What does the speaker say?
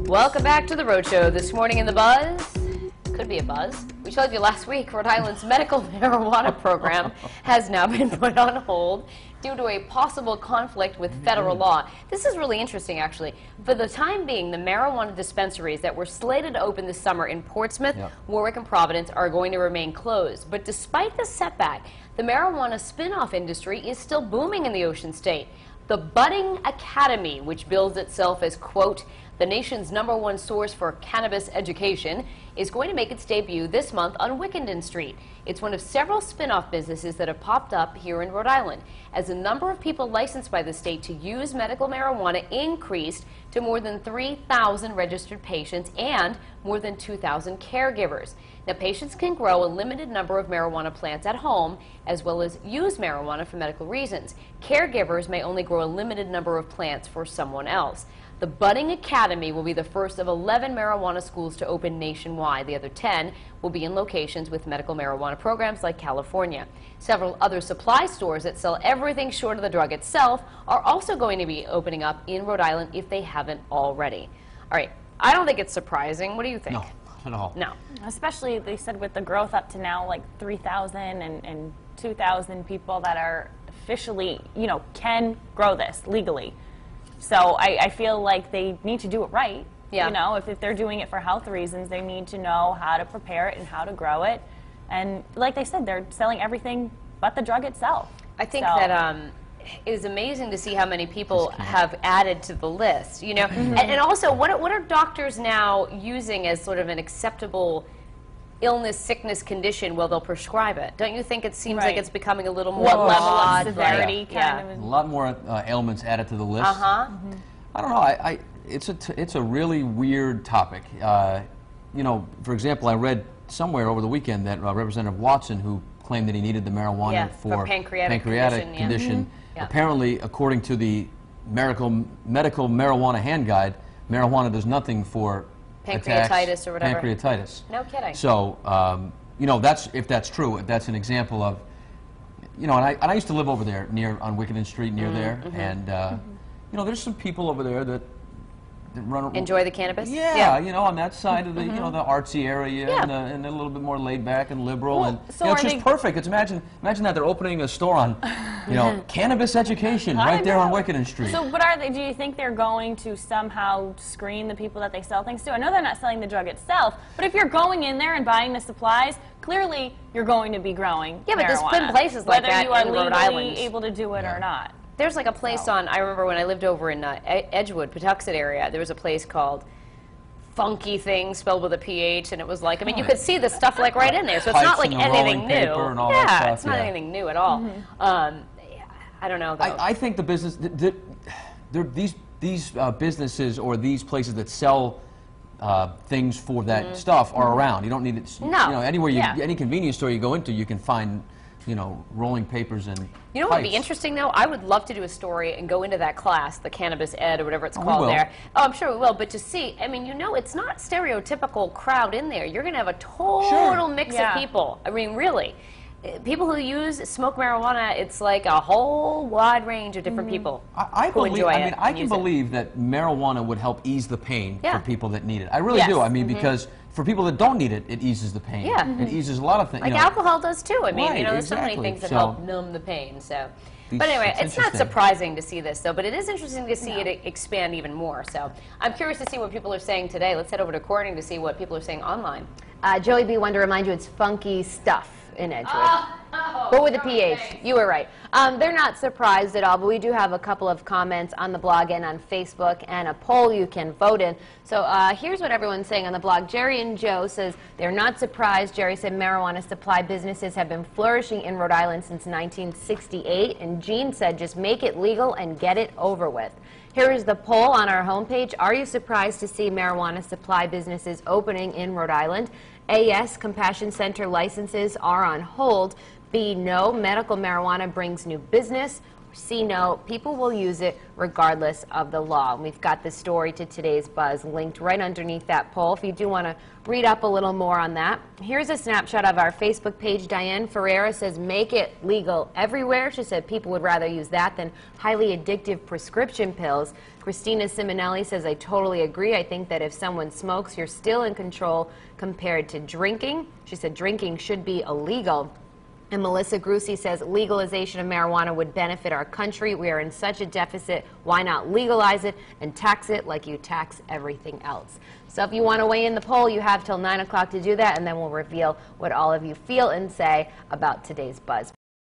Welcome back to the Road Show. This morning in the buzz, could be a buzz. We told you last week Rhode Island's medical marijuana program has now been put on hold due to a possible conflict with federal law. This is really interesting, actually. For the time being, the marijuana dispensaries that were slated to open this summer in Portsmouth, Warwick, and Providence are going to remain closed. But despite the setback, the marijuana spinoff industry is still booming in the Ocean State. The budding academy, which bills itself as, quote, the nation's #1 source for cannabis education, is going to make its debut this month on Wickenden Street. It's one of several spin-off businesses that have popped up here in Rhode Island, as the number of people licensed by the state to use medical marijuana increased to more than 3,000 registered patients and more than 2,000 caregivers. Now, patients can grow a limited number of marijuana plants at home, as well as use marijuana for medical reasons. Caregivers may only grow a limited number of plants for someone else. The Budding Academy will be the first of 11 marijuana schools to open nationwide. The other 10 will be in locations with medical marijuana programs like California. Several other supply stores that sell everything short of the drug itself are also going to be opening up in Rhode Island if they haven't already. All right, I don't think it's surprising. What do you think? No, not at all. No. Especially, they said, with the growth up to now, like 3,000 and 2,000 people that are officially, can grow this legally. So I feel like they need to do it right. Yeah. If they're doing it for health reasons, they need to know how to prepare it and how to grow it. And like they said, they're selling everything but the drug itself. I think that it is amazing to see how many people have added to the list, and also what are doctors now using as sort of an acceptable illness, sickness condition? Well, they'll prescribe it. Don't you think it seems like it's becoming a little more what level broad, of severity kind of? A lot more ailments added to the list. I don't know. It's a really weird topic. For example, I read somewhere over the weekend that Representative Watson, who claimed that he needed the marijuana for pancreatic condition, apparently, according to the medical marijuana hand guide, marijuana does nothing for pancreatitis or whatever. Pancreatitis. No kidding. So, if that's true, if that's an example of, and I used to live over there on Wickenden Street near there, and there's some people over there that enjoy the cannabis. Yeah, on that side of the the artsy area, and a little bit more laid back and liberal, and it's just perfect. It's imagine that they're opening a store on cannabis education right there on Wickenden Street. So what are they? Do you think they're going to somehow screen the people that they sell things to? I know they're not selling the drug itself, but if you're going in there and buying the supplies, clearly you're going to be growing marijuana, but there's been places like that in Rhode Island, whether you are legally able to do it or not. There's like a place I remember when I lived over in Edgewood, Patuxent area, there was a place called Funky Thing, spelled with a PH, and it was like, you could see the stuff like right in there, so it's not like anything new. It's not anything new at all. I don't know, though. I think the business, these businesses or these places that sell things for that stuff are around. You don't need it, anywhere, any convenience store you go into, you can find rolling papers and You know what would be interesting, though? I would love to do a story and go into that class, the cannabis ed or whatever it's called there. Oh, I'm sure we will. But to see, it's not stereotypical crowd in there. You're going to have a total mix of people. Really. People who smoke marijuana, it's like a whole wide range of different people I who believe, enjoy it. I can believe that marijuana would help ease the pain for people that need it. I really do. Because for people that don't need it, it eases the pain. It eases a lot of things. Like alcohol does too. There's so many exactly. things that help numb the pain. So, but anyway, it's not surprising to see this, though. But it is interesting to see it expand even more. So, I'm curious to see what people are saying today. Let's head over to Courtney to see what people are saying online. Joey B. wanted to remind you it's funky stuff in Edgewood. But with the PH, you were right. They're not surprised at all, but we do have a couple of comments on the blog and on Facebook and a poll you can vote in. So here's what everyone's saying on the blog. Jerry and Joe says they're not surprised. Jerry said marijuana supply businesses have been flourishing in Rhode Island since 1968. And Jean said just make it legal and get it over with. Here is the poll on our homepage. Are you surprised to see marijuana supply businesses opening in Rhode Island? A, yes, Compassion Center licenses are on hold. B, no, medical marijuana brings new business. C note, people will use it regardless of the law. And we've got the story to today's buzz linked right underneath that poll if you do want to read up a little more on that. Here's a snapshot of our Facebook page. Diane Ferreira says, make it legal everywhere. She said people would rather use that than highly addictive prescription pills. Christina Simonelli says, I totally agree. I think that if someone smokes, you're still in control compared to drinking. She said drinking should be illegal. And Melissa Grucci says legalization of marijuana would benefit our country. We are in such a deficit. Why not legalize it and tax it like you tax everything else? So if you want to weigh in the poll, you have till 9 o'clock to do that, and then we'll reveal what all of you feel and say about today's buzz.